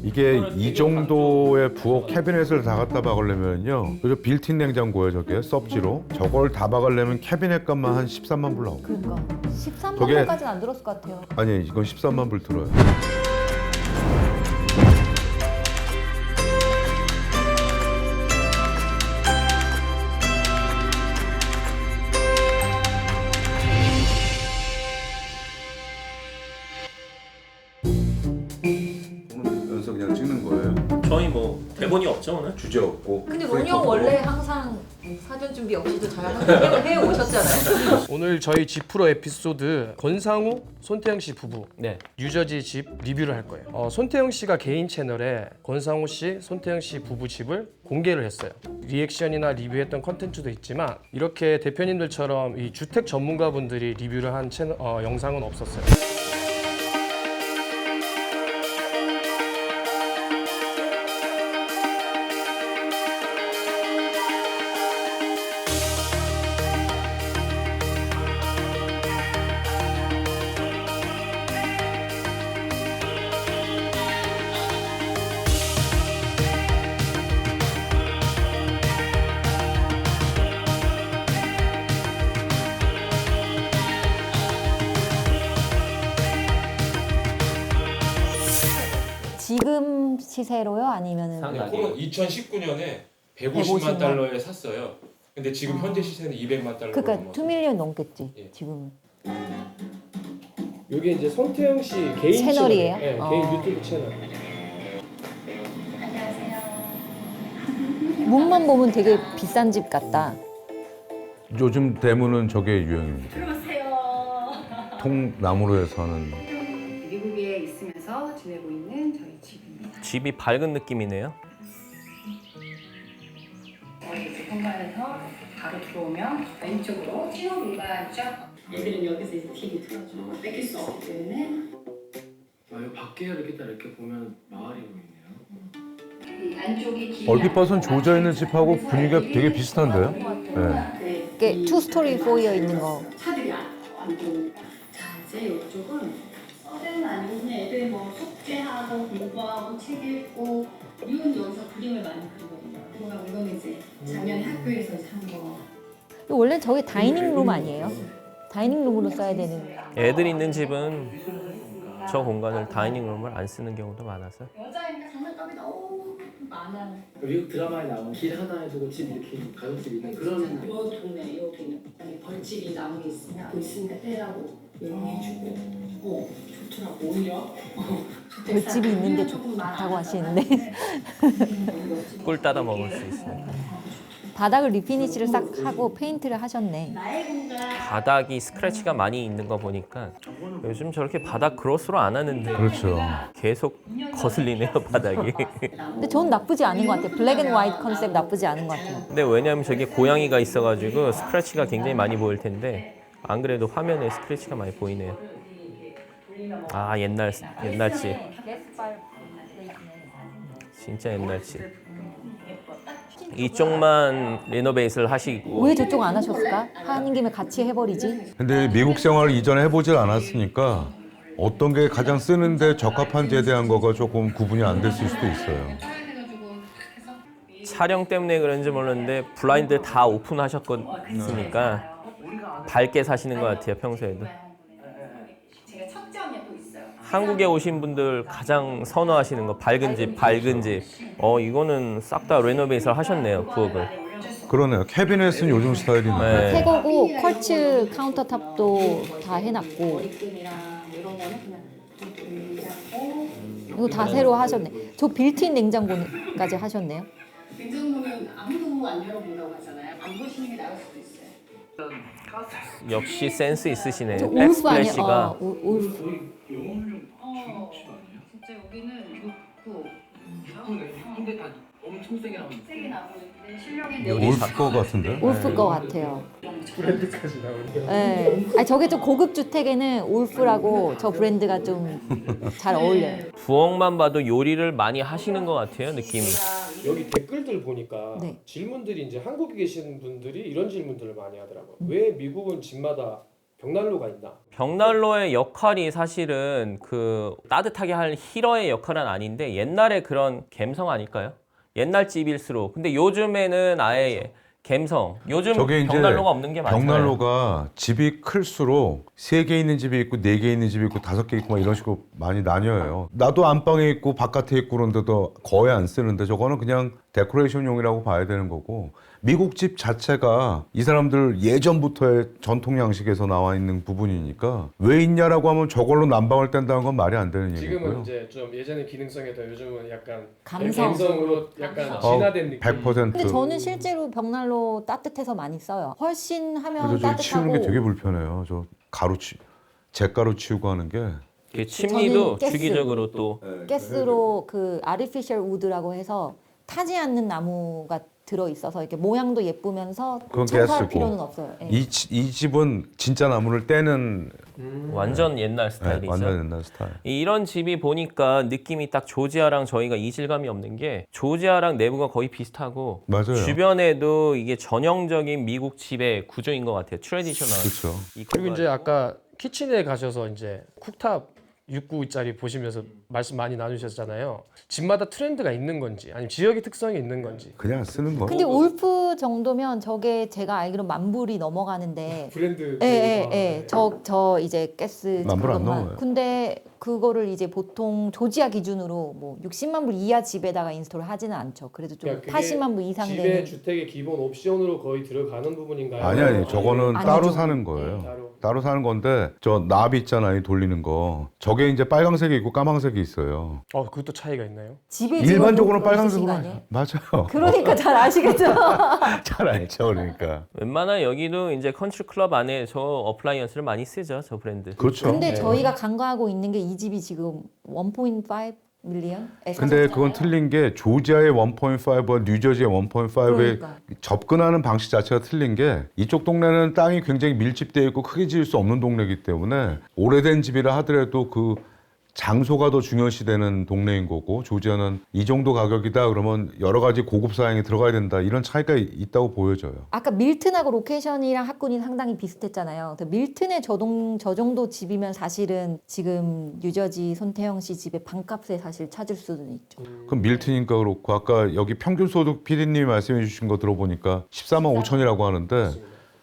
이게 이 정도의 부엌 캐비넷을 다 갖다 박으려면요. 그죠? 빌트인 냉장고예요, 저게 섭지로. 저걸 다 박으려면 캐비넷 값만 한 13만 불 나옵니다. 그러니까 13만 저게- 원까지는 안 들었을 것 같아요. 아니, 이건 13만 불 들어요. 오늘 연서 그냥 찍는 거예요. 저희 뭐 대본이 없죠 오늘? 주제 없고. 근데 론이 형 원래 항상 사전 준비 없이도 잘 해 오셨잖아요. 오늘 저희 집 프로 에피소드 권상우, 손태영 씨 부부 네. 뉴저지 집 리뷰를 할 거예요. 손태영 씨가 개인 채널에 권상우 씨, 손태영 씨 부부 집을 공개를 했어요. 리액션이나 리뷰했던 컨텐츠도 있지만 이렇게 대표님들처럼 이 주택 전문가분들이 리뷰를 한 채널, 영상은 없었어요. 지금 시세로요? 아니면은 상당히. 그건 2019년에 150만 150만 달러에 샀어요. 근데 지금 현재 시세는 200만 달러. 그러니까 2밀리언 넘겠지 예. 지금. 이게 이제 손태영 씨 개인 채널이에요? 네, 어. 개인 유튜브 채널. 문만 보면 되게 비싼 집 같다. 요즘 대문은 저게 유행입니다. 들어오세요. 통나무로 해서 하는. 미국에 있으면서 지내고 있는 저희 집입니다. 집이 밝은 느낌이네요. 저희 집 현관에서 바로 들어오면 왼쪽으로 신호 공간이죠. 애들은 여기서 이제 TV 틀어주고 뺏길 수 없기 때문에 여기 밖에 이렇게 딱 이렇게 보면 마을이 보이네요. 이 안쪽이 길이 얼핏 봐선 아니고 조져 있는 집하고 분위기가 되게 비슷한데요? 네. 네, 이게 이 투 스토리 포이어 있는 거. 차들이 완전 자 이제 이쪽은 서대는 아니고 그냥 애들 뭐 숙제하고 공부하고 책 읽고 이건 여기서 그림을 많이 그리거든요. 그거랑 이거는 이제 작년에 학교에서 이제 한 거. 원래 저게 다이닝 룸 아니에요? 다이닝 룸으로 써야 되는. 애들 있는 집은 저 공간을 다이닝룸을 안 쓰는 경우도 많아서. 여자니까 장난감이 너무 많아요. 미국 드라마에 나온 길 하나에 두고 집 이렇게 가족집 있는 그런 요 동네 여기는 그다음에 벌집이 나온 게 있으면 그 있으니까 떼라고 얘기해주고 좋더라고 오히려 벌집이 있는데 좋다고 하시는데 꿀 따다 먹을 수 있어요. 바닥을 리피니시를 싹 하고 페인트를 하셨네. 나의 공간 바닥이 스크래치가 많이 있는 거 보니까 요즘 저렇게 바닥 그로스로 안 하는데 그렇죠. 계속 거슬리네요 바닥이. 근데 전 나쁘지 않은 것 같아요. 블랙 앤 화이트 컨셉 나쁘지 않은 것 같아요. 근데 왜냐하면 저게 고양이가 있어가지고 스크래치가 굉장히 많이 보일 텐데 안 그래도 화면에 스크래치가 많이 보이네요. 아 옛날 집. 진짜 옛날 집. 이쪽만 리노베이트를 하시고 왜 저쪽 안 하셨을까? 하는 김에 같이 해버리지. 근데 미국 생활을 이전에 해보질 않았으니까 어떤 게 가장 쓰는데 적합한지에 대한 거가 조금 구분이 안 됐을 수도 있어요. 촬영 때문에 그런지 모르는데 블라인드 다 오픈하셨으니까 밝게 사시는 것 같아요 평소에도. 제가 첫째 언니가 또 있어요. 한국에 오신 분들 가장 선호하시는 거 밝은 집. 이거는 싹 다 레노베이션 하셨네요 부엌을. 그러네요. 캐비넷은 요즘 스타일이네. 네. 새 거고 컬츠 카운터탑도 다 해놨고 머리끈이랑 이런 거는 그냥 돌리고 이거 다 새로 하셨네. 저 빌트인 냉장고까지 하셨네요. 냉장고는 아무도 안 열어본다고 하잖아요. 안 보시는 게 나을 수도 있어요. 역시 센스 있으시네요. 저 울프 아니야? 백스플래시가 울프. 진짜 여기는 6구 근데 다 엄청 세게 나오는 세게 나오고 있는데 실력이 올것 같은데? 울프 거 같아요. 브랜드까지 나오는 네. 아니, 저게 좀 고급 주택에는 울프라고 저 브랜드가 좀 잘 어울려요. 부엌만 봐도 요리를 많이 하시는 것 같아요 느낌이. 여기 댓글들 보니까 네. 질문들이 이제 한국에 계신 분들이 이런 질문들을 많이 하더라고요. 왜 미국은 집마다 벽난로가 있나? 벽난로의 역할이 사실은 그 따뜻하게 할 히러의 역할은 아닌데 옛날에 그런 갬성 아닐까요? 옛날 집일수록. 근데 요즘에는 아예 갬성. 요즘 저게 이제 벽난로가 없는 게 많잖아요. 벽난로가 집이 클수록 3개 있는 집이 있고 4개 있는 집이 있고 5개 있고 막 이런 식으로 많이 나뉘어요. 나도 안방에 있고 바깥에 있고 그런데도 거의 안 쓰는데 저거는 그냥 데코레이션용이라고 봐야 되는 거고 미국 집 자체가 이 사람들 예전부터의 전통 양식에서 나와 있는 부분이니까 왜 있냐라고 하면 저걸로 난방을 뗀다는 건 말이 안 되는 지금은 얘기고요. 이제 좀 예전에 기능성이었던 요즘은 약간 감성. 감성으로 약간 감성. 진화된 느낌. 100%. 근데 저는 실제로 벽난로 따뜻해서 많이 써요. 훨씬 하면 그래서 저기 치우는 게 따뜻하고. 되게 불편해요. 저 잿가루 치우고 하는 게. 그 침리도 저는 가스. 주기적으로 또 가스로 그 아티피셜 우드라고 해서 타지 않는 나무가 들어 있어서 이렇게 모양도 예쁘면서 그건 청소할 가스고. 필요는 없어요. 예. 이 집은 진짜 나무를 떼는 완전 옛날 스타일이죠. 완전 옛날 스타일. 이런 집이 보니까 느낌이 딱 조지아랑 저희가 이질감이 없는 게 조지아랑 내부가 거의 비슷하고 맞아요. 주변에도 이게 전형적인 미국 집의 구조인 것 같아요. 트레디셔널. 그렇죠. 그리고 이제 아까 키친에 가셔서 이제 쿡탑 6구짜리 보시면서 말씀 많이 나누셨잖아요. 집마다 트렌드가 있는 건지 아니면 지역의 특성이 있는 건지. 그냥 쓰는 거. 근데 울프 정도면 저게 제가 알기로 10,000불이 넘어가는데 브랜드. 예. 저 이제 가스 10,000불 안 그것만. 넘어요. 근데 그거를 이제 보통 조지아 기준으로 뭐 60만 불 이하 집에다가 인스톨을 하지는 않죠. 그래도 좀 80만 불 이상 집의 되는. 주택의 기본 옵션으로 거의 들어가는 부분인가요? 아니 저거는 아니죠. 따로 사는 거예요. 따로 사는 건데 저 납 있잖아요, 돌리는 거. 저게 이제 빨강색이 있고 까망색이 있어요. 그것도 차이가 있나요? 집에 일반적으로 지금 빨강색으로 거 아니에요? 맞아요. 그러니까 잘 아시겠죠. 잘 알죠, 그러니까. 웬만한 여기도 이제 컨트리 클럽 안에 저 어플라이언스를 많이 쓰죠, 저 브랜드. 그렇죠. 근데 저희가 간과하고 있는 게 이 집이 지금 1.5 밀리언? 근데 그건 틀린 게 조지아의 1.5와 뉴저지의 1.5에 그러니까. 접근하는 방식 자체가 틀린 게 이쪽 동네는 땅이 굉장히 밀집되어 있고 크게 지을 수 없는 동네이기 때문에 오래된 집이라 하더라도 그 장소가 더 중요시되는 동네인 거고 조지아는 이 정도 가격이다 그러면 여러 가지 고급 사양이 들어가야 된다 이런 차이가 있다고 보여져요. 아까 밀튼하고 로케이션이랑 학군이 상당히 비슷했잖아요. 밀튼의 저 정도 집이면 사실은 지금 뉴저지 손태영 씨 집의 반값에 사실 찾을 수는 있죠. 그럼 밀튼이니까 그렇고 아까 여기 평균 소득 PD님이 말씀해 주신 거 들어보니까 14만 5천이라고 하는데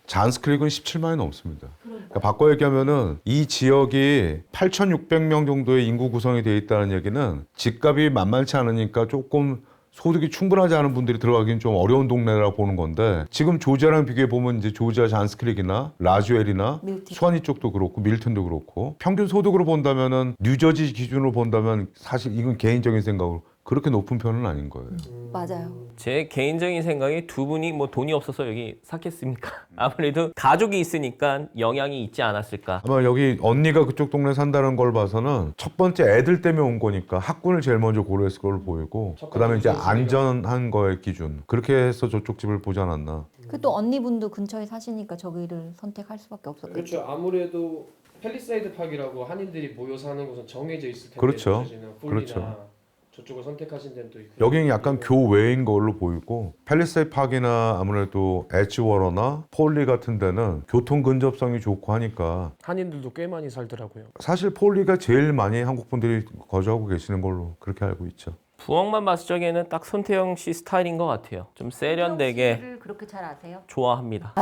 잔스크릭은 17만이 넘습니다. 그러니까 바꿔 얘기하면은 이 지역이 8,600명 정도의 인구 구성이 되어 있다는 얘기는 집값이 만만치 않으니까 조금 소득이 충분하지 않은 분들이 들어가기는 좀 어려운 동네라고 보는 건데 지금 조지아랑 비교해 보면 이제 조지아 잔스크릭이나 라즈웰이나 밀튼. 수완이 쪽도 그렇고 밀튼도 그렇고 평균 소득으로 본다면은 뉴저지 기준으로 본다면 사실 이건 개인적인 생각으로 그렇게 높은 편은 아닌 거예요. 맞아요. 제 개인적인 생각이 두 분이 뭐 돈이 없어서 여기 샀겠습니까? 아무래도 가족이 있으니까 영향이 있지 않았을까. 아마 여기 언니가 그쪽 동네 산다는 걸 봐서는 첫 번째 애들 때문에 온 거니까 학군을 제일 먼저 고려했을 걸로 보이고 그다음에 이제 안전한 거의 기준 그렇게 해서 저쪽 집을 보지 않았나. 그 또 언니분도 근처에 사시니까 저기를 선택할 수밖에 없었겠죠. 그렇죠. 아무래도 팰리세이드 파크라고 한인들이 모여 사는 곳은 정해져 있을 텐데 그렇죠. 뉴저지는 폴리나 그렇죠. 저쪽을 선택하신 데는 또 있고. 여기는 약간 교외인 걸로 보이고 팰리세이드 파크나 아무래도 에지워러나 폴리 같은 데는 교통 근접성이 좋고 하니까 한인들도 꽤 많이 살더라고요. 사실 폴리가 제일 많이 한국 분들이 거주하고 계시는 걸로 그렇게 알고 있죠. 부엌만 봤을 적에는 딱 손태영 씨 스타일인 것 같아요. 좀 세련되게 씨를 그렇게 잘 아세요? 좋아합니다.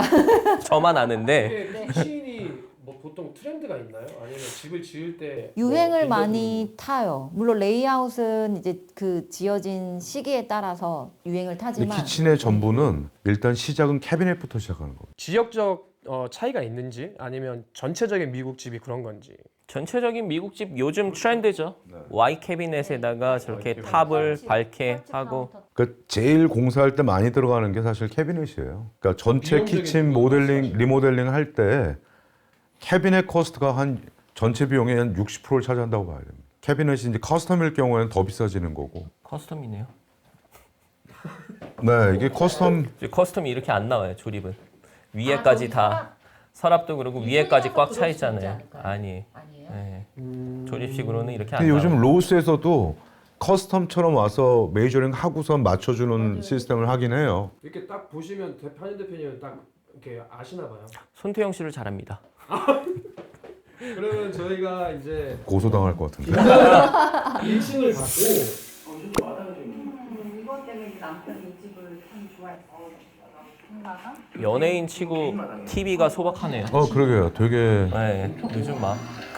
저만 아는데 이게 키친이 뭐 보통 트렌드가 있나요? 아니면 집을 지을 때 유행을 뭐 많이 타요. 물론 레이아웃은 이제 그 지어진 시기에 따라서 유행을 근데 타지만 키친의 전부는 일단 시작은 캐비넷부터 시작하는 겁니다. 지역적 차이가 있는지 아니면 전체적인 미국 집이 그런 건지. 전체적인 미국 집 요즘 트렌드죠. Y 캐비넷에다가 저렇게 탑을 밝게 하고 그러니까 제일 공사할 때 많이 들어가는 게 사실 캐비넷이에요. 그러니까 전체 비용적인 키친 모델링, 리모델링 할 때 캐비넷 코스트가 한 전체 비용의 한 60%를 차지한다고 봐야 됩니다. 캐비넷이 이제 커스텀일 경우에는 더 비싸지는 거고. 커스텀이네요. 네, 이게 커스텀 커스텀이 이렇게 안 나와요. 조립은 위에까지 다 서랍도 그러고 위에까지 꽉 차 있잖아요. 아니에요. 네. 조립식으로는 이렇게 안 근데 나와요. 요즘 로스에서도 커스텀처럼 와서 메이저링 하고선 맞춰주는 시스템을 하긴 해요. 이렇게 딱 보시면 한인 대표님은 딱 이렇게 아시나 봐요. 손태영 씨를 잘합니다. 그러면 저희가 이제 고소당할 것 같은데. 1층을 받고 이것 때문에 남편이 이 집을 참 좋아해서 엄마가 연예인 치고 TV가 소박하네요. 그러게요. 되게 네, 요즘 막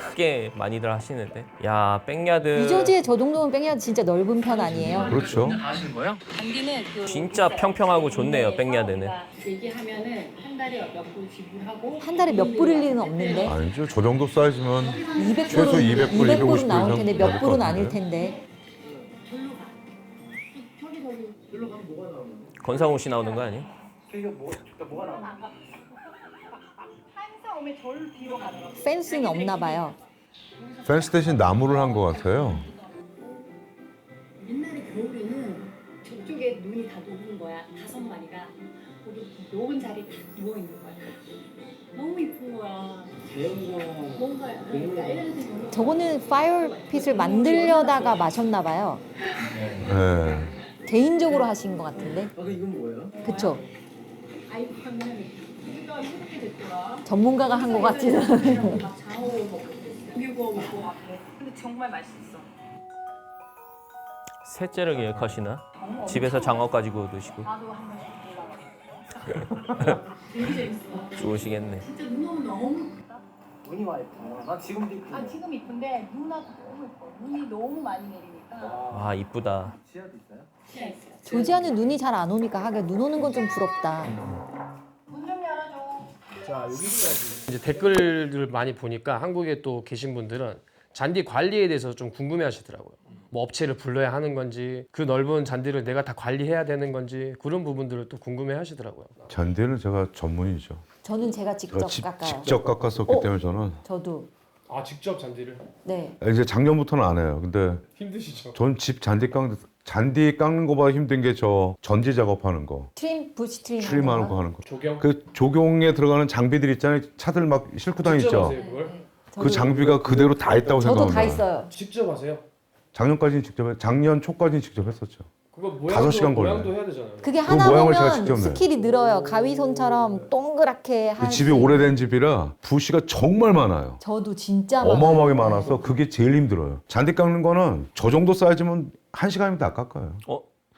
크게 많이들 하시는데. 야, 백야드 유저지의 저 정도면 백야드 진짜 넓은 편 아니에요? 그렇죠. 단디는 그 진짜 평평하고 좋네요, 백야드는. 얘기하면은 한 달에 몇 불 지불하고 한 달에 몇 불일 리는 없는데 아니죠. 저 정도 사이즈면 200불은 최소 200불, 200불은 250불 나올 텐데 정도 몇 불은 될 아닐 것 텐데. 권상우 씨 나오는 거 아니에요? 항상 오면 절로 뒤로 가더라고. 펜스는 없나 봐요. 펜스 대신 나무를 한 것 같아요. 옛날에 겨울에는 저쪽에 눈이 다 녹은 거야. 5마리가 거기 녹은 자리에 딱 누워 있는 거야. 너무 이쁜 거야. 뭔가 애들한테 저거는 파이어핏을 만들려다가 마셨나 봐요. 네. 개인적으로 하신 것 같은데. 이건 뭐예요? 그쵸? 아이고 하면 우리가 이렇게 됐더라. 전문가가 한 것 같지는 않아요. 막 장어 먹고 고기고 먹고 막 그래. 근데 정말 맛있어. 셋째를 계획하시나? 집에서 장어 가지고 드시고 나도 한 번씩 올라가. 되게 재밌어. 좋으시겠네. 진짜 눈 오면 너무 눈이 와 있구나. 나 지금도 있고. 아 지금 이쁜데 누나도 너무 예뻐. 눈이 너무 많이 내리니까. 와, 이쁘다. 지하도 있어요? 시야 있어요. 조지아는 눈이 잘 안 오니까 하긴 눈 오는 건 좀 부럽다. 문 좀 열어줘. 자 여기까지 이제 댓글을 많이 보니까 한국에 또 계신 분들은 잔디 관리에 대해서 좀 궁금해하시더라고요. 뭐 업체를 불러야 하는 건지 그 넓은 잔디를 내가 다 관리해야 되는 건지 그런 부분들을 또 궁금해하시더라고요. 잔디는 제가 전문이죠. 저는 제가 직접 제가 깎아요. 직접 깎았었기 때문에 저는 저도. 아 직접 잔디를 네. 이제 작년부터는 안 해요. 근데 힘드시죠? 전 집 잔디 깎는 거보다 힘든 게 저 전지 작업하는 거, 트림, 부시 트림. 트림하는 거 하는 거. 조경 그 조경에 들어가는 장비들 있잖아요. 차들 막 싣고 직접 다니죠. 하세요 그걸? 그 장비가 그대로 다 있다고 저도 생각합니다. 다 있어요. 직접 하세요? 작년까지는 직접 작년 초까지는 직접 했었죠. 그거 5시간 모양도 걸려요. 해야 되잖아요. 그게 하나 모양을 제가 보면 직접 내요. 스킬이 늘어요. 가위손처럼 동그랗게 근데 할 집이 수 있- 오래된 집이라 부시가 정말 많아요. 저도 진짜 많아요. 어마어마하게 많아서 그게 제일 힘들어요. 잔디 깎는 거는 저 정도 사이즈면 1시간이면 다 깎아요.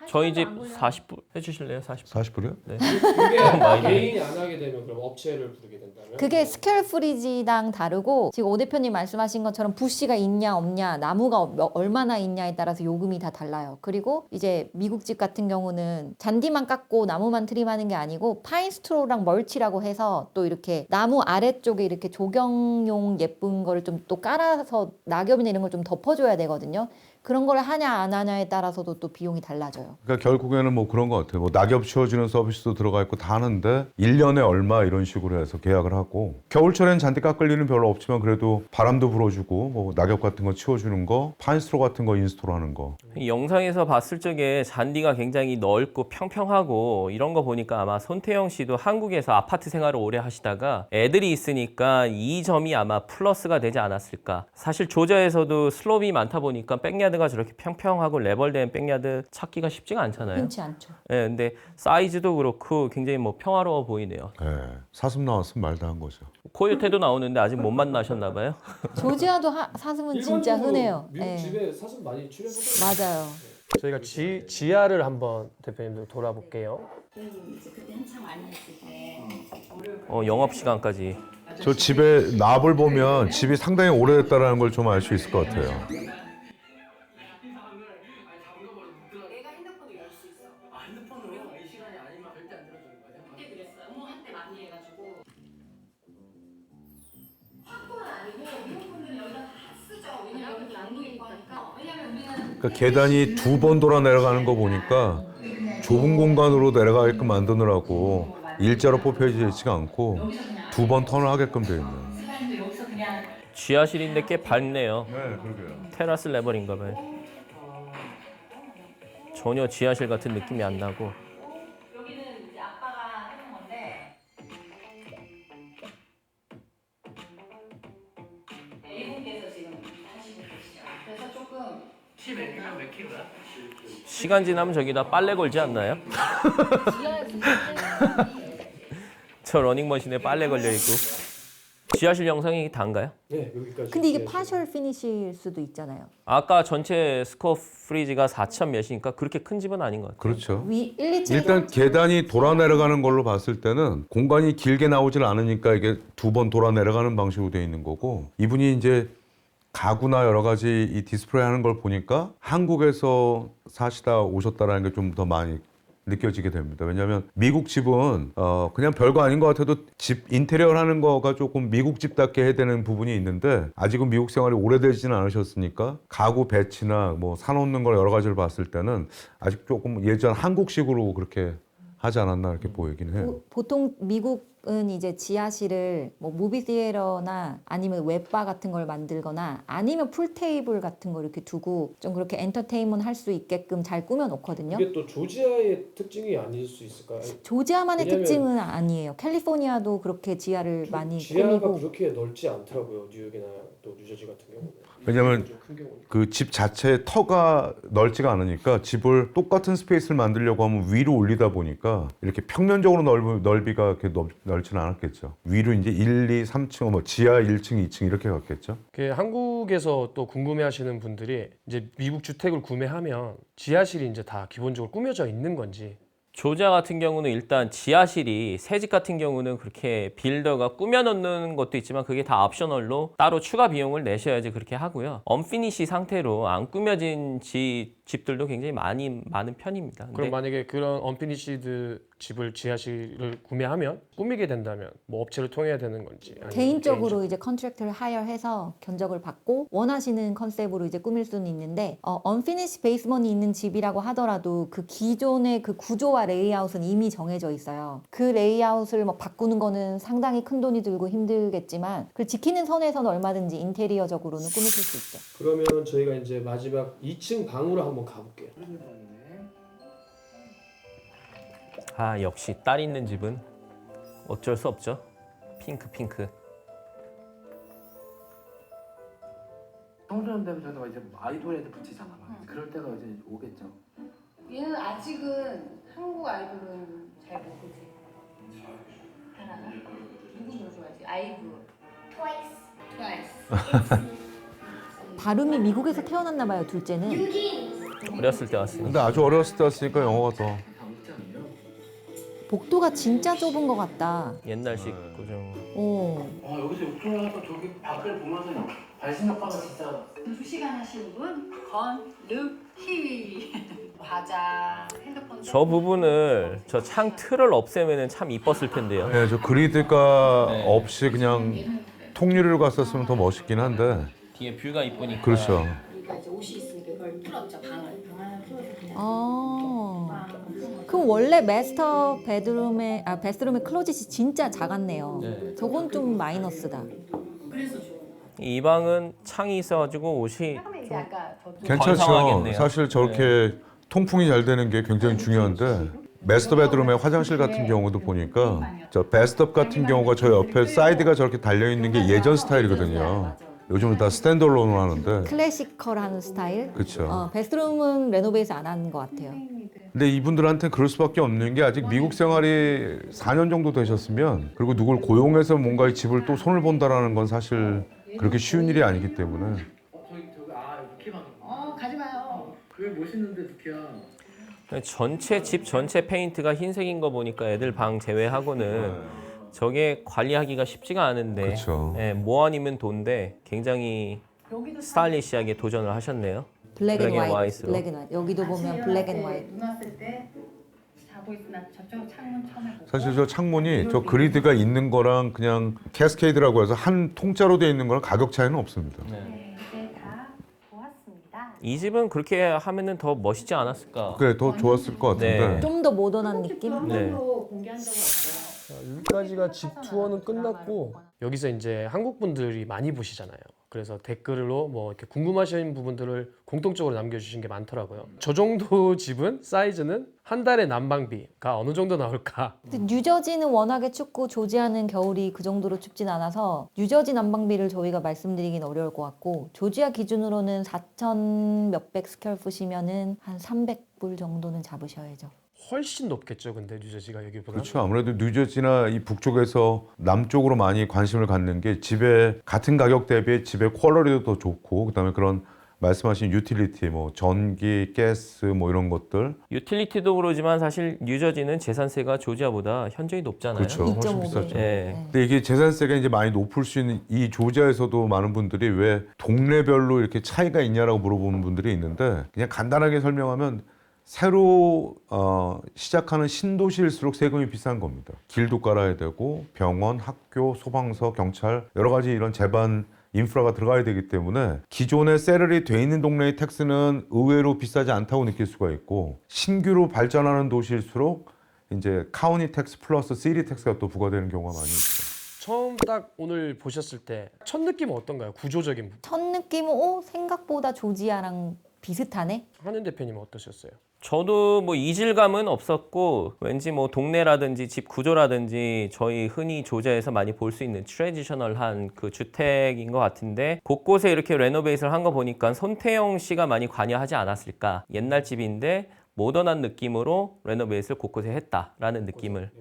저희 집 40분 해주실래요? 40분? 40불이요? 네. 그게 개인이 안 하게 되면 그럼 업체를 부르게 된다면? 그게 스퀘어 프리지당 다르고 지금 오 대표님 말씀하신 것처럼 부시가 있냐 없냐 나무가 얼마나 있냐에 따라서 요금이 다 달라요. 그리고 이제 미국 집 같은 경우는 잔디만 깎고 나무만 트림하는 게 아니고 파인스트로랑 멀치라고 해서 또 이렇게 나무 아래쪽에 이렇게 조경용 예쁜 거를 좀 또 깔아서 낙엽이나 이런 걸 좀 덮어줘야 되거든요. 그런 걸 하냐 안 하냐에 따라서도 또 비용이 달라져요. 그러니까 결국에는 뭐 그런 것 같아요. 뭐 낙엽 치워주는 서비스도 들어가 있고 다 하는데 1년에 얼마 이런 식으로 해서 계약을 하고 겨울철엔 잔디 깎을 일은 별로 없지만 그래도 바람도 불어주고 뭐 낙엽 같은 거 치워주는 거 파인스트로 같은 거 인스톨 하는 거 이 영상에서 봤을 적에 잔디가 굉장히 넓고 평평하고 이런 거 보니까 아마 손태영 씨도 한국에서 아파트 생활을 오래 하시다가 애들이 있으니까 이 점이 아마 플러스가 되지 않았을까. 사실 조지아에서도 슬롭이 많다 보니까 백야드가 저렇게 평평하고 레벌된 백야드 찾기가 쉽지가 않잖아요. 흔치 않죠. 예, 근데 사이즈도 그렇고 굉장히 뭐 평화로워 보이네요. 네, 사슴 나왔으면 말도 한 거죠. 코요테도 나오는데 아직 못 만나셨나 봐요. 조지아도 사슴은 진짜 일반적으로 흔해요. 미국 예. 집에 사슴 많이 출연하잖아요. 맞아요. 저희가 지하를 한번 대표님들 돌아볼게요. 이제 그때 한참 안 했을 때. 영업 시간까지. 저 집에 납을 보면 집이 상당히 오래됐다는 걸 좀 알 수 있을 것 같아요. 그때 그랬어요. 뭐 한때 많이 해가지고. 학교는 아니고 미국 분들은 여기다 다 쓰죠. 왜냐면 여기 양육일 거니까. 왜냐면 우리는 그러니까 계단이 2번 돌아 내려가는 거 보니까 좁은 공간으로 내려가게끔 만드느라고 일자로 뽑혀져 있지가 않고 2번 턴을 하게끔 되어 있네요. 사람도 여기서 그냥 지하실인데 꽤 밝네요. 네, 그러게요. 테라스 레벨인가 봐요. 전혀 지하실 같은 느낌이 안 나고. 여기는 이제 아빠가 해놓은 건데 일본께서 지금 하시고 계시죠. 그래서 조금 시간 지나면 저기다 빨래 걸지 않나요? 저 러닝머신에 빨래 걸려 있고. 지하실 영상이 다인가요? 네, 여기까지. 근데 이게 파셜 피니시일 수도 있잖아요. 아까 전체 스코어 프리즈가 4천 몇이니까 그렇게 큰 집은 아닌 것 같아요. 그렇죠. 위 1, 2층 일단 계단이 돌아 내려가는 걸로 봤을 때는 공간이 길게 나오질 않으니까 이게 두 번 돌아 내려가는 방식으로 되어 있는 거고, 이분이 이제 가구나 여러 가지 이 디스플레이 하는 걸 보니까 한국에서 사시다 오셨다라는 게 좀 더 많이 느껴지게 됩니다. 왜냐하면 미국 집은 그냥 별거 아닌 것 같아도 집 인테리어를 하는 거가 조금 미국 집답게 해야 되는 부분이 있는데, 아직은 미국 생활이 오래되지는 않으셨으니까 가구 배치나 뭐 사놓는 걸 여러 가지를 봤을 때는 아직 조금 예전 한국식으로 그렇게 하지 않았나 이렇게 보이긴 해요. 보통 미국은 이제 지하실을 뭐 무비 시에터나 아니면 웹바 같은 걸 만들거나 아니면 풀 테이블 같은 거 이렇게 두고 좀 그렇게 엔터테인먼트 할 수 있게끔 잘 꾸며 놓거든요. 이게 또 조지아의 특징이 아닐 수 있을까요? 조지아만의 왜냐면 특징은 아니에요. 캘리포니아도 그렇게 지하를 많이 지하가 꾸미고. 그렇게 넓지 않더라고요. 뉴욕이나 또 뉴저지 같은 경우는. 왜냐면 좀큰 경우는. 그 집 자체의 터가 넓지가 않으니까 집을 똑같은 스페이스를 만들려고 하면 위로 올리다 보니까 이렇게 평면적으로 넓이가 이렇게 넓지는 않았겠죠. 위로 이제 1, 2, 3층, 뭐 지하 1층, 2층 이렇게 갔겠죠. 한국에서 또 궁금해하시는 분들이 이제 미국 주택을 구매하면 지하실이 이제 다 기본적으로 꾸며져 있는 건지. 조지아 같은 경우는 일단 지하실이, 새 집 같은 경우는 그렇게 빌더가 꾸며놓는 것도 있지만 그게 다 옵셔널로 따로 추가 비용을 내셔야지 그렇게 하고요. 언피니시 상태로 안 꾸며진 집들도 굉장히 많은 편입니다. 그럼 만약에 그런 언피니시드 집을 지하실을 구매하면 꾸미게 된다면 뭐 업체를 통해야 되는 건지 아니면 개인적으로 이제 컨트랙터를 하여해서 견적을 받고 원하시는 컨셉으로 이제 꾸밀 수는 있는데 언피니시 베이스먼이 있는 집이라고 하더라도 그 기존의 그 구조와 레이아웃은 이미 정해져 있어요. 그 레이아웃을 뭐 바꾸는 거는 상당히 큰 돈이 들고 힘들겠지만 그 지키는 선에서는 얼마든지 인테리어적으로는 꾸미실 수 있죠. 그러면 저희가 이제 마지막 2층 방으로 한번 가볼게요. 아, 역시 딸 있는 집은 어쩔 수 없죠. 핑크. 청소년 되면 저는 이제 아이돌 애들 붙이잖아. 그럴 때가 이제 오겠죠. 얘는 아직은 한국 아이돌은 잘 모르지. 하나 누구 더 좋아하지? 아이브. 트와이스. 발음이 미국에서 태어났나 봐요, 둘째는. 어렸을 때 왔으니까. 근데 아주 어렸을 때 왔으니까 영어가 더. 다 웃지 않나요? 복도가 진짜 좁은 것 같다. 옛날식 고정. 오. 여기서 욕조 나서 저기 밖을 보면서 발신효과가 진짜 2시간 하시는 분 권르희. 과자, 핸드폰. 저 부분을 저 창 틀을 없애면 참 이뻤을 텐데요. 네, 저 그리드가 네. 없이 그냥 통유리로 갔었으면 더 멋있긴 한데. 뒤에 뷰가 이쁘니까. 그렇죠. 여기가 이제 옷이 있으니까 이걸 풀었죠. 방 하나 풀어서 그냥. 아. 그럼 원래 마스터 베드룸의 클로짓이 진짜 작았네요. 네. 저건 좀 마이너스다. 그래서 좋은 거. 이 방은 창이 있어가지고 옷이 처음에 이제 아까 저쪽 괜찮죠. 건성하겠네요. 사실 저렇게 통풍이 잘 되는 게 굉장히 중요한데, 마스터 베드룸의 화장실 같은 경우도 보니까 저 베스트업 같은 경우가 저 옆에 사이드가 저렇게 달려 있는 게 예전 스타일이거든요. 요즘은 다 스탠드얼론으로 하는데. 클래시컬한 스타일. 그렇죠. 베스트룸은 레노베이트 안 하는 것 같아요. 근데 이분들한테 그럴 수밖에 없는 게 아직 미국 생활이 4년 정도 되셨으면, 그리고 누굴 고용해서 뭔가 이 집을 또 손을 본다라는 건 사실 그렇게 쉬운 일이 아니기 때문에. 저기 루키방. 가지 마요. 그게 멋있는데 루키야. 집 전체 페인트가 흰색인 거 보니까 애들 방 제외하고는 저게 관리하기가 쉽지가 않은데 그렇죠. 예, 뭐 아니면 돈데 굉장히 스타일리시하게 도전을 하셨네요. 블랙 앤 블랙 앤 화이트. 화이트로. 블랙 앤 화이트. 여기도 보면 블랙 앤 화이트. 눈 왔을 때 자고 있으나 저쪽 창문 처음에 보고. 사실 저 창문이 저 그리드가 있는 거랑 그냥 캐스케이드라고 해서 한 통짜로 돼 있는 거랑 가격 차이는 없습니다. 네, 이제 다 보았습니다. 이 집은 그렇게 하면은 더 멋있지 않았을까? 그래 더 좋았을 것 같은데. 네. 좀 더 모던한 느낌? 한 네. 번도 공개한 적은 없어요. 여기까지가 집 투어는 끝났고 여기서 이제 한국 분들이 많이 보시잖아요. 그래서 댓글로 뭐 이렇게 궁금하신 부분들을 공통적으로 남겨주신 게 많더라고요. 저 정도 집은 사이즈는 한 달에 난방비가 어느 정도 나올까? 근데 뉴저지는 워낙에 춥고 조지아는 겨울이 그 정도로 춥진 않아서 뉴저지 난방비를 저희가 말씀드리긴 어려울 것 같고, 조지아 기준으로는 4,000 몇백 스퀘어풋이면은 한 300불 정도는 잡으셔야죠. 훨씬 높겠죠. 근데 뉴저지가 여기보다. 그렇죠. 아무래도 뉴저지나 이 북쪽에서 남쪽으로 많이 관심을 갖는 게 집에 같은 가격 대비에 집의 퀄리티도 더 좋고 그다음에 그런 말씀하신 유틸리티 뭐 전기, 가스 뭐 이런 것들 유틸리티도 그러지만 사실 뉴저지는 재산세가 조지아보다 현저히 높잖아요. 그렇죠. 훨씬 2.5배. 비싸죠. 예. 근데 이게 재산세가 이제 많이 높을 수 있는 이 조지아에서도 많은 분들이 왜 동네별로 이렇게 차이가 있냐라고 물어보는 분들이 있는데 그냥 간단하게 설명하면 새로 시작하는 신도시일수록 세금이 비싼 겁니다. 길도 깔아야 되고 병원, 학교, 소방서, 경찰 여러 가지 이런 제반 인프라가 들어가야 되기 때문에 기존에 세럴이 돼 있는 동네의 텍스는 의외로 비싸지 않다고 느낄 수가 있고 신규로 발전하는 도시일수록 이제 카운티 텍스 플러스 시티 텍스가 또 부과되는 경우가 많이 있죠. 처음 딱 오늘 보셨을 때 첫 느낌은 어떤가요? 구조적인 부분. 첫 느낌은 생각보다 조지아랑 비슷하네. 한윤 대표님은 어떠셨어요? 저도 뭐 이질감은 없었고 왠지 뭐 동네라든지 집 구조라든지 저희 흔히 조지아에서 많이 볼 수 있는 트레디셔널한 그 주택인 것 같은데 곳곳에 이렇게 레노베이션을 한 거 보니까 손태영 씨가 많이 관여하지 않았을까. 옛날 집인데 모던한 느낌으로 레노베이션을 곳곳에 했다라는 느낌을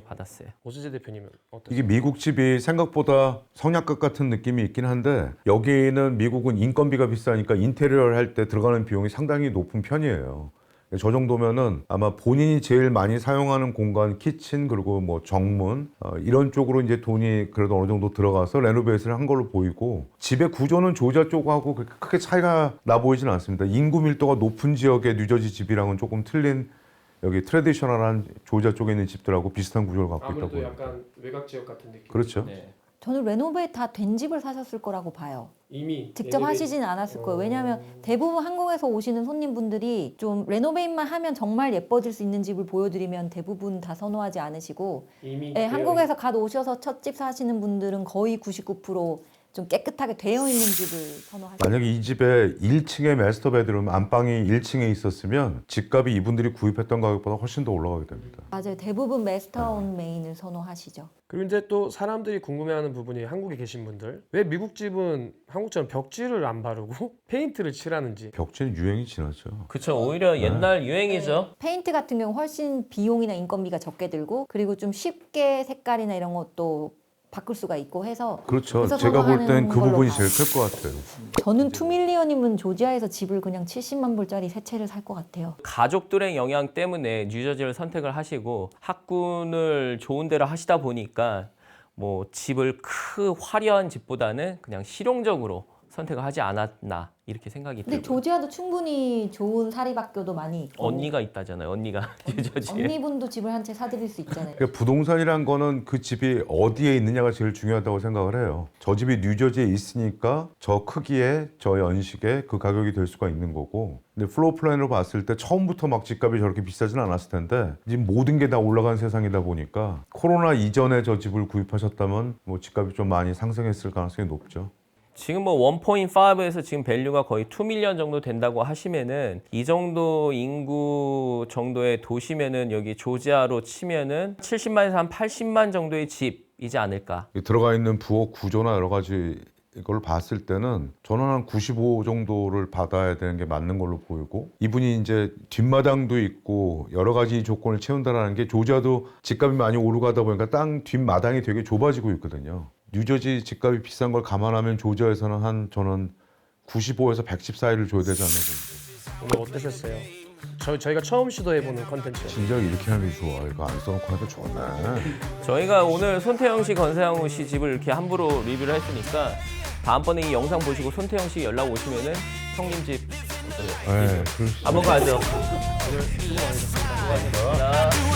받았어요. 오수재 대표님은 어떠세요? 이게 미국 집이 생각보다 성냥갑 같은 느낌이 있긴 한데 여기는 미국은 인건비가 비싸니까 인테리어를 할 때 들어가는 비용이 상당히 높은 편이에요. 저 정도면은 아마 본인이 제일 많이 사용하는 공간, 키친 그리고 뭐 정문 이런 쪽으로 이제 돈이 그래도 어느 정도 들어가서 레노베이션을 한 걸로 보이고 집의 구조는 조지아 쪽하고 그렇게 크게 차이가 나 보이지는 않습니다. 인구 밀도가 높은 지역의 뉴저지 집이랑은 조금 틀린 여기 트레디셔널한 조지아 쪽에 있는 집들하고 비슷한 구조를 갖고 있다고 아무래도 봅니다. 약간 외곽 지역 같은 느낌. 그렇죠. 네. 저는 레노베이트 다 된 집을 사셨을 거라고 봐요. 이미 직접 레노베이- 하시진 않았을 거예요. 왜냐하면 대부분 한국에서 오시는 손님분들이 좀 레노베이트만 하면 정말 예뻐질 수 있는 집을 보여드리면 대부분 다 선호하지 않으시고 이미 네, 한국에서 갓 오셔서 첫 집 사시는 분들은 거의 99%좀 깨끗하게 되어 있는 집을 선호하시죠. 만약에 이 집에 1층에 마스터 베드룸 안방이 1층에 있었으면 집값이 이분들이 구입했던 가격보다 훨씬 더 올라가게 됩니다. 맞아요. 대부분 마스터온 메인을 선호하시죠. 그리고 이제 또 사람들이 궁금해하는 부분이 한국에 계신 분들 왜 미국 집은 한국처럼 벽지를 안 바르고 페인트를 칠하는지. 벽지는 유행이 지났죠. 그쵸. 오히려 옛날 유행이죠. 페인트 같은 경우 훨씬 비용이나 인건비가 적게 들고 그리고 좀 쉽게 색깔이나 이런 것도 바꿀 수가 있고 해서 그렇죠. 그래서 제가 볼 땐 그 선호하는 부분이 걸로 제일 클 것 같아요. 저는 2밀리언이면 조지아에서 집을 그냥 70만 불짜리 새 채를 살 것 같아요. 가족들의 영향 때문에 뉴저지를 선택을 하시고 학군을 좋은 데로 하시다 보니까 뭐 집을 화려한 집보다는 그냥 실용적으로 선택을 하지 않았나 이렇게 생각이 근데 들고요. 조지아도 충분히 좋은 사립학교도 많이 있고 언니가 있다잖아요. 언니가 뉴저지에. 언니분도 집을 한 채 사드릴 수 있잖아요. 그러니까 부동산이란 거는 그 집이 어디에 있느냐가 제일 중요하다고 생각을 해요. 저 집이 뉴저지에 있으니까 저 크기에 저 연식에 그 가격이 될 수가 있는 거고 근데 플로어 플랜으로 봤을 때 처음부터 막 집값이 저렇게 비싸진 않았을 텐데 지금 모든 게 다 올라간 세상이다 보니까 코로나 이전에 저 집을 구입하셨다면 뭐 집값이 좀 많이 상승했을 가능성이 높죠. 지금 뭐 1.5에서 지금 밸류가 거의 2밀리언 정도 된다고 하시면은 이 정도 인구 정도의 도시면은 여기 조지아로 치면은 70만에서 한 80만 정도의 집이지 않을까. 들어가 있는 부엌 구조나 여러 가지 이걸 봤을 때는 저는 한 95 정도를 받아야 되는 게 맞는 걸로 보이고 이분이 이제 뒷마당도 있고 여러 가지 조건을 채운다라는 게 조지아도 집값이 많이 오르고 하다 보니까 땅 뒷마당이 되게 좁아지고 있거든요. 뉴저지 집값이 비싼 걸 감안하면 조지아에서는 저는 95에서 110 사이를 줘야 되지 않나 봅니다. 오늘 어떠셨어요? 저희가 처음 시도해보는 컨텐츠예요. 진작 이렇게 하는 게 좋아. 이거 안 써놓고 하니까 좋네. 저희가 오늘 손태영 씨, 권상우 씨 집을 이렇게 함부로 리뷰를 했으니까 다음번에 이 영상 보시고 손태영 씨 연락 오시면은 형님 집 어떠세요? 네, 그럴 수 한번 가죠. 오늘 수고 많으셨습니다.